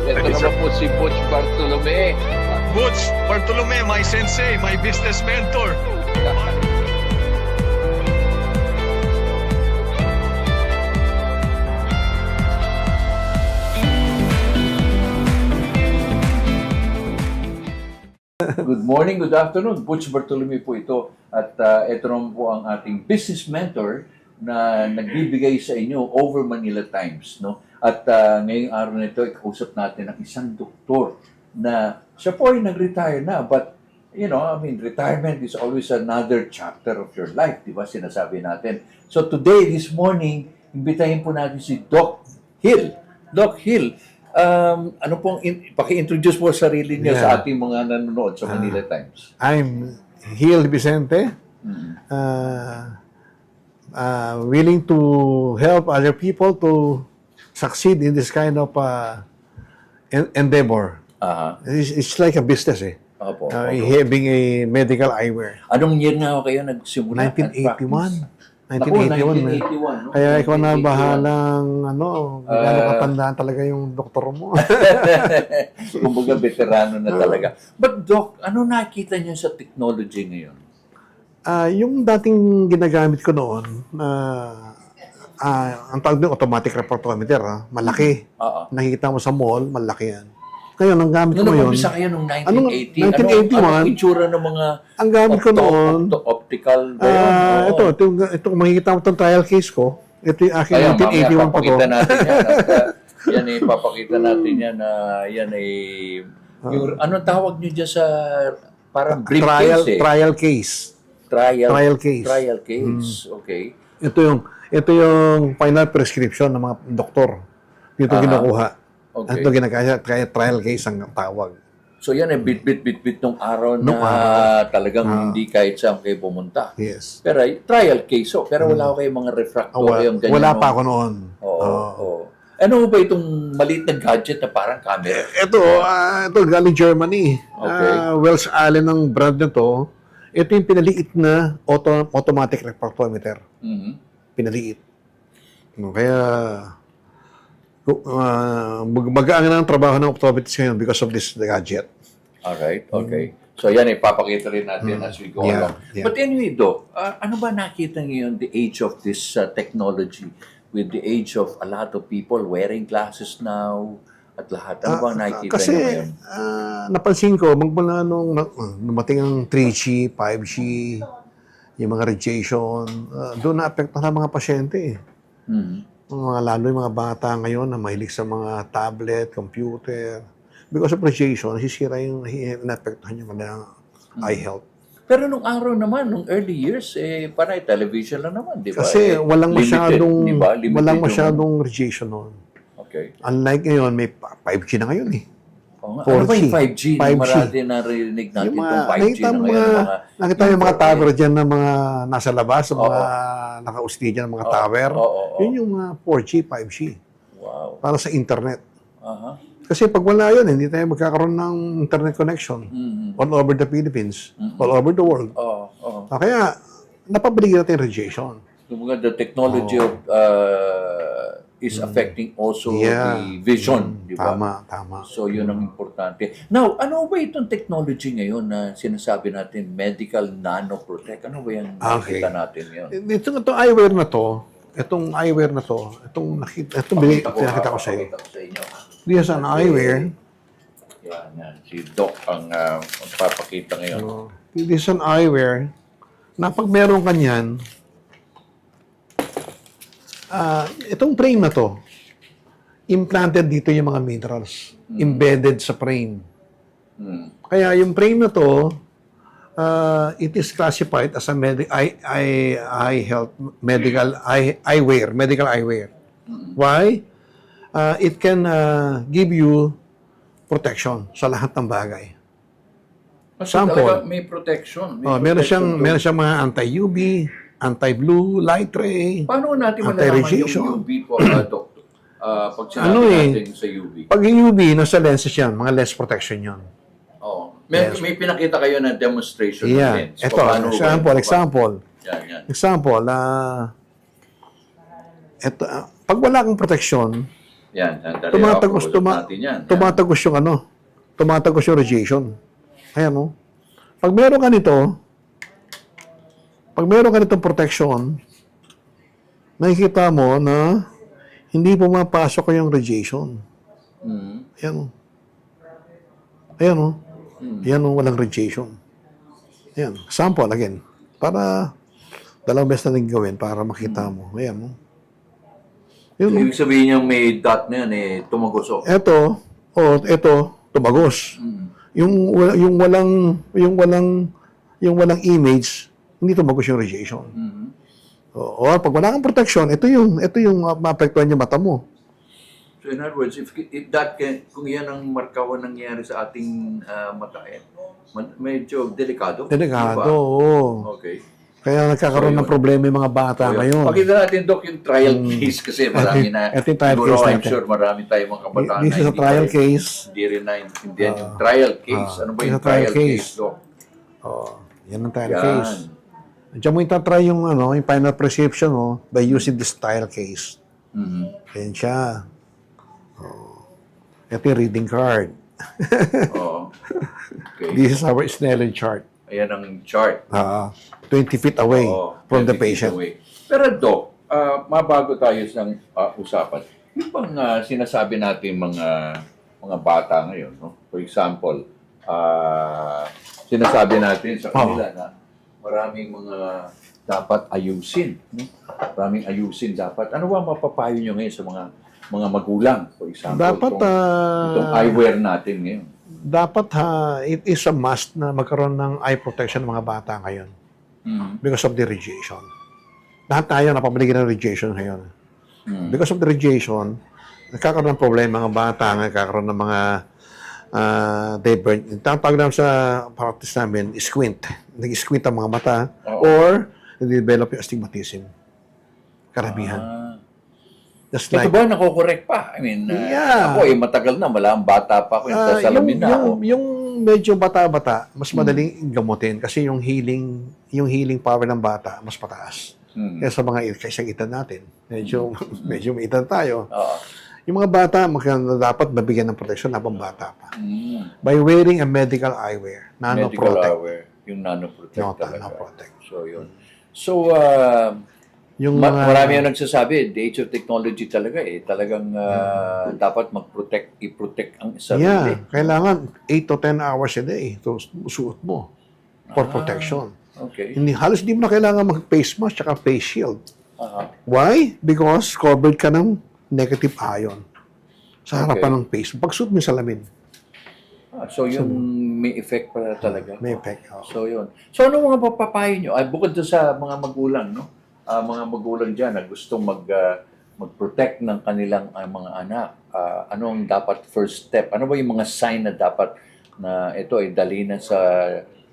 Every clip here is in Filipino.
Ito naman po si Butch Bartolome. Butch Bartolome, my sensei, my business mentor. Good morning, good afternoon. Butch Bartolome po ito. At ito naman po ang ating business mentor na nagbibigay sa inyo over Manila Times. No? At ngayong araw na ito, ikausap natin ang isang doktor na siya po ay nag-retire na. But, you know, I mean, retirement is always another chapter of your life. Di ba? Sinasabi natin. So today, this morning, imbitahin po natin si Doc Hill. Doc Hill, ano pong, paki-introduce mo sarili niyo sa ating mga nanonood sa Manila Times. I'm Hill Vicente, willing to help other people to succeed in this kind of endeavor. It's like a business Opo, having a medical eyewear. Anong year nga kayo nagsimula? 1981. 1981. No? Kaya ikaw na bahalang gano'ng katandaan talaga yung doktor mo. Kumbaga, veterano na talaga. But Doc, ano nakita niyo sa technology ngayon? Yung dating ginagamit ko noon, ang tawag din automatic refractometer, malaki. Nakikita mo sa mall, malaki yan. Ngayon, ang gamit ko ngayon... Nung kayo nung 1980? 1981? Anong itsura ng mga... Ang gamit ko noon... Optical ba yun? Ito, makikita mo itong trial case ko. Ito yung aking 1981 pa to. Papakita natin yan. Yan eh, papakita natin yan na yan ay... Anong tawag nyo dyan sa... Parang briefcase Trial case. Trial case. Okay. Ito yung final prescription ng mga doktor. Dito kinukuha. Okay. Ito ginagaya trial case ang tawag. So yan ay bit nung araw na talagang hindi kahit saan kayo pumunta. Yes. Pero trial case, pero wala ko kayong mga refractor. Wala pa ako noon. Oo. Ano ba itong maliit na gadget na parang camera? Ito galing Germany. Okay. Wells Allen ang brand nito. Ito yung pinaliit na automatic refractometer. Pinaliit. Kaya magaan na ang trabaho ng optometrist ngayon because of this gadget. Alright, okay. So yan, ipapakita rin natin as we go along. Yeah. But anyway, Doc, ano ba nakita ngayon the age of this technology with the age of a lot of people wearing glasses now at lahat? Ano ba nakikita kasi, niyo ngayon? Napansin ko, magmula nung dumating ang 3G, 5G, yung mga radiation, doon na-apektuhan ang mga pasyente. Lalo yung mga bata ngayon na mahilig sa mga tablet, computer. Because of radiation, nasisira yung na-apektuhan yung kanilang eye health. Pero nung araw naman, nung early years, parang television lang naman, di ba? Kasi walang masyadong, diba? walang masyadong radiation noon. Okay. Unlike ngayon, may 5G na ngayon eh. Ano ba yung 5G? 5G. Marami narinig natin itong 5G na ngayon. Nakita yung mga tower dyan na mga nasa labas, mga nakausti dyan ng mga tower. Yun yung 4G, 5G. Wow. Para sa internet. Kasi pag wala yun, hindi tayo magkakaroon ng internet connection all over the Philippines, all over the world. Kaya, napabili natin radiation. The technology of is affecting also the vision, di ba? Tama. So, yun ang importante. Now, ano ba itong technology ngayon na sinasabi natin, medical nanoprotect? Ano ba yung nakita natin yun? Itong eyewear na to, itong nakita ko sa iyo. This is an eyewear. Yan. Si Doc ang papakita ngayon. This is an eyewear na pag meron ka niyan, itong frame na to, implanted dito yung mga minerals, embedded sa frame. Kaya yung frame na to, it is classified as a medical eyewear. Why? It can give you protection sa lahat ng bagay. Sample. May protection. Meron siyang mga anti-UV, anti-blue light ray. Paano natin malalaman yung UV po, Doctor? Pag sinabi natin sa UV. Pag yung UV, nasa lenses yan, mga lens protection yan. May pinakita kayo na demonstration ng lens. Ito, example. Example, pag wala kang protection, Yan, sandali. Tumatagos, Natin yan. tumatagos yung ano, tumatagos yung radiation. Ayan, no? Pag meron ka nito, pag meron ka nitong protection, nakikita mo na hindi pumapasok yung radiation. Mm. Ayan, no? Ayan, no? Ayan, no? Walang radiation. Ayan, sample again. Para dalawang beses na nang gawin para makita mo. Ayan, no? Yun, no? Ibig sabihin yung may dot na yan, tumagos. Ito, tumagos. Yung walang image, hindi tumagos yung radiation. O pag wala kang protection, ito yung maapektuhan yung mata mo. So in other words, if that kung yan ang markawan nangyayari sa ating mata, medyo delikado. Delikado, Diba? oo. Okay. Kaya nagkakaroon ng problema yung mga bata ngayon. Pakita natin, Doc, yung trial case kasi marami na. Ito yung trial siguro, case I'm natin. sure marami tayong mga kabataan This is a trial case. Hindi rin naintindihan yung trial case. Ano ba This is yung a trial trial case, case. Doc? Yan ang trial Yan. case. Diyan mo itatry yung final prescription by using this trial case. Ayan siya. Ito yung reading card. Oo. Okay. This is our Snellen chart. Ayan ang chart. 20 feet away Oo, from the 20 feet patient. away. Pero Doc, mabago tayo sa usapan. Yung bang sinasabi natin mga bata ngayon, no? For example, sinasabi natin sa kanila na maraming mga dapat ayusin. No? Maraming ayusin dapat. Ano ba mapapayo nyo ngayon sa mga magulang, for example? Dapat, itong eyewear natin ngayon. Dapat it is a must na magkaroon ng eye protection ng mga bata ngayon because of the radiation. Lahat tayo napabalikin ng radiation ngayon. Because of the radiation, nagkakaroon ng problema mga bata, nagkakaroon ng mga tawag namin sa practice namin, squint. Nag-squint ang mga mata or nag-develop yung astigmatism. Karamihan. Just Ito like, ba nako-correct pa? I mean, Yeah. ako matagal na, malang bata pa ako, yung salamin na ako. yung medyo bata-bata, mas madaling gamutin kasi yung healing power ng bata mas mataas. Kaya sa mga kaisang edad natin, medyo may edad tayo. Yung mga bata, dapat mabigyan ng protection habang bata pa. By wearing a medical eyewear, Medical nanoprotect. eyewear, yung nanoprotect talaga. Nanoprotect. So, yun. So, Yung marami yung nagsasabi, the age of technology talaga talagang dapat i-protect ang sarili. kailangan 8 to 10 hours a day to suot mo for protection. Okay. Halos di mo na kailangan mag-face mask at face shield. Aha. Why? Because covered ka ng negative ion sa harapan ng face. Pag-suot mo yung salamin, So, yun may effect pala talaga. may effect. So, yun. So, ano mga papapayo nyo? Bukod doon sa mga magulang, no? Mga magulang dyan na gustong mag-protect ng kanilang mga anak. Anong dapat first step? Ano ba yung mga sign na dapat na ito ay dali na sa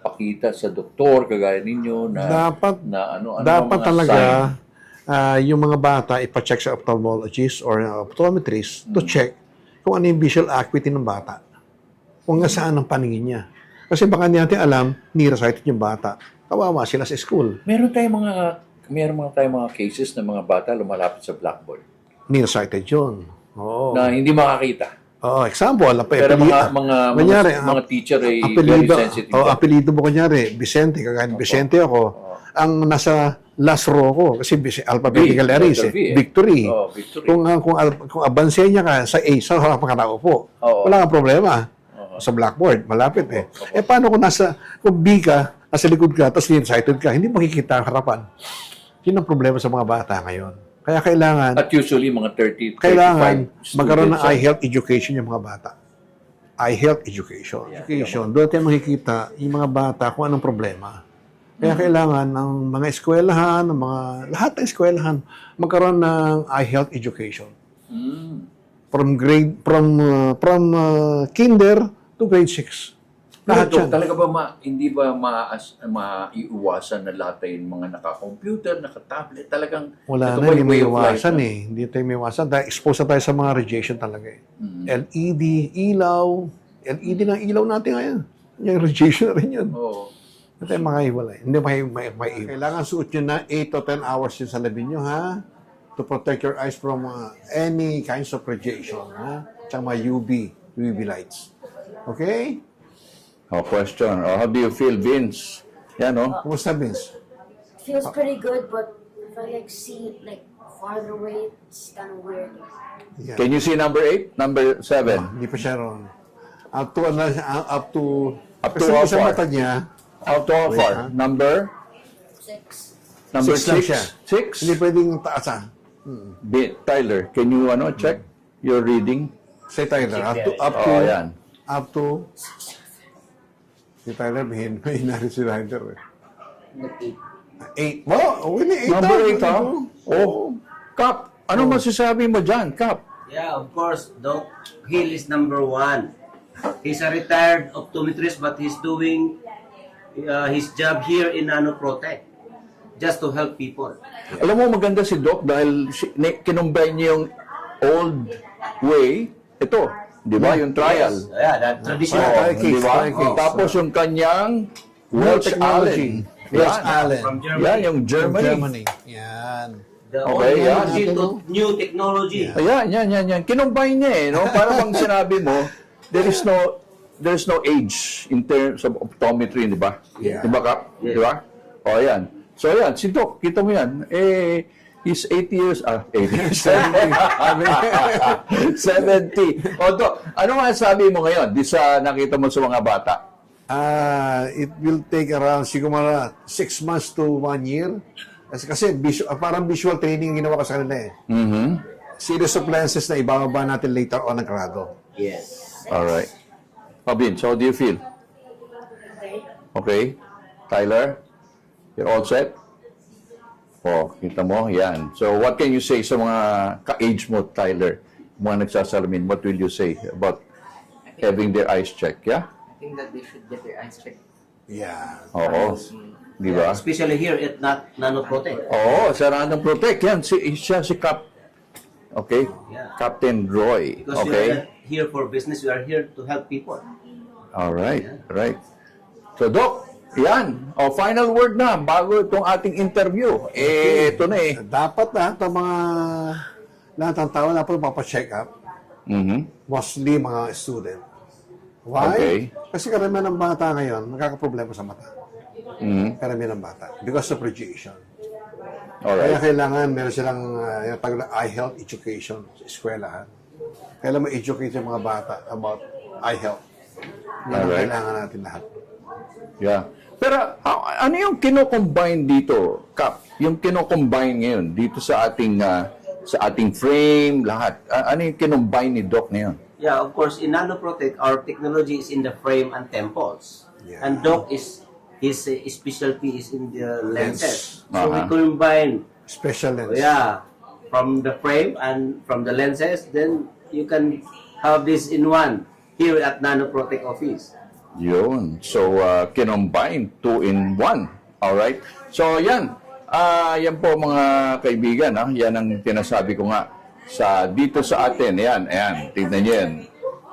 pakita sa doktor, kagaya ninyo, na Dapat ano dapat mga talaga sign? yung mga bata ipa-check sa ophthalmologist or optometrist to check kung ano yung visual acuity ng bata. Kung saan ang paningin niya. Kasi baka hindi natin alam, nearsighted yung bata. Kawawa sila sa school. Meron tayong mga cases na mga bata lumalapit sa blackboard Nearsighted yun. Oo. na hindi makakita. Example, Pero mga teacher ay very sensitive. Apelido mo kunyari, Vicente, kagaya Vicente ako. Ang nasa last row ko, kasi alphabetical arrays, Victory. Victory. Kung abansenya ka sa A, sa harapan ka nakaupo, wala kang problema. Sa blackboard, malapit paano kung B ka, nasa likod ka, tapos nearsighted ka, hindi makikita ang harapan. Yun ang problema sa mga bata ngayon. Kaya kailangan, At usually, mga 30, 35 kailangan students. magkaroon ng eye health education yung mga bata. Eye health education. Doon tayo makikita yung mga bata kung anong problema. Kaya kailangan ng mga eskwelahan, lahat ng eskwelahan, magkaroon ng eye health education. From kinder to grade 6. Lahat Pero yan. talaga ba hindi ba maiiwasan na lahat tayo mga naka-computer, naka-tablet, talagang Wala ito na, ba hindi yung may way of life iwasan na? Hindi tayo may iwasan. Dahil expose na tayo sa mga radiation talaga LED, ilaw. LED na ilaw natin ngayon. Yung radiation na rin yun. Oo. Hindi tayo makahiwalay. Hindi may kailangan suot nyo na 8 to 10 hours yung salamin nyo, ha? to protect your eyes from any kinds of radiation. Tsaka mga UV lights. Okay? Question. How do you feel, Vince? Yan, no? Kumusta, Vince? Feels pretty good, but if I like see it like farther away, it's kind of weird. Yeah. Can you see number 8? Number 7? Hindi pa siya ron. Up to Up to kasi how yung isang far? mata niya, How to how Wait, far? ha? Number? 6. Number 6 lang 6? siya. 6? Hindi pwedeng taas Tyler, can you check your reading? Say Tyler, Yan. up to, si Tyler, may hinari si Ryder. 8. Oh, okay na 8. Number 8, ha? Oh, Kap, ano masasabi mo dyan, Kap? Yeah, of course, Doc Hill is number 1. He's a retired optometrist, but he's doing his job here in Nanoprotect just to help people. Alam mo, maganda si Doc dahil kinumbay niya yung old way, ito, di ba, yung trial. Yes. Yeah, that traditional. Oh, Oo, trial case, di ba? trial case. Tapos yung kanyang New Welch technology. Allen. Welch Yan. Allen. From Germany. Yan, yung Germany. Yan. The Okay, old yeah. technology to new technology. Ayan, yan. Kinumbay niya no? Para bang sinabi mo, there's no age in terms of optometry, di ba? Yeah. Di ba, Kap? Yeah. Di ba? O, ayan. So, ayan, si Doc, kita mo yan. He's 80 years, 80. 70. O, Doc, ano nga sabi mo ngayon? Di sa nakita mo sa mga bata? It will take around siguro 6 months to 1 year. Kasi parang visual training yung ginawa ko sa kanila eh. Mm-hmm. Series of lenses na ibababa natin later on ng grado. Yes. Alright. Pabin, so how do you feel? Okay. Okay? Tyler? You're all set? Oh, kita mo, yan. So, what can you say sa mga ka-age mo, Tyler? Mga nagsasalamin, what will you say about having their eyes checked, yeah? I think that they should get their eyes checked. Yeah. Oo. Di ba? Especially here at Nanoprotect. Oo, sa Random Protect, yan. Siya si Cap. Okay? Yeah. Captain Roy. Because we are Okay? not here for business, we are here to help people. Alright, right. So, Doc, yan. O, final word na bago itong ating interview. Ito na eh. Dapat na ito mga lahat ng tao dapat mapacheck up. Mhm. Mostly mga student. Why? Okay. Kasi karamihan ng bata ngayon nagkakaproblema sa mata. Mhm. Karamihan ng bata. Because of radiation. Kaya Alright. kailangan meron silang yung tawag na eye health education sa eskwelahan. Kailangan ma-educate yung mga bata about eye health. Yan ang Alright. kailangan natin lahat. Yeah. Pero ano yung kino-combine dito, Kap? Yung kino-combine ngayon dito sa ating frame, lahat. Ano yung kino-combine ni Doc ngayon? Yeah, of course, in Nanoprotect, our technology is in the frame and temples. Yeah. And Doc his specialty is in the lenses. So we Uh-huh. combine, Special lens. yeah, from the frame and from the lenses, then you can have this in one here at Nanoprotect office. Yun. So, kinombine 2-in-1. Alright? So, yan. Yan po mga kaibigan. Yan ang tinasabi ko nga dito sa atin. Yan. Ayan. Tignan nyo yan.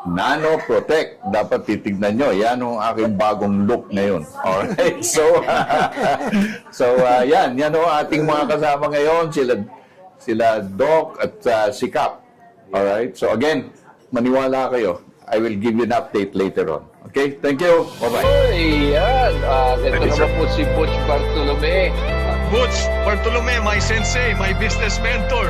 Nanoprotect. Dapat titignan nyo. Yan ang aking bagong look ngayon. Alright? So, yan. Yan ang ating mga kasama ngayon. Sila Doc at si Cap. Alright? So, again, maniwala kayo. I will give you an update later on. Okay? Thank you. Bye-bye. Ayan. Ito naman po si Butch Bartolome. Butch Bartolome, my sensei, my business mentor.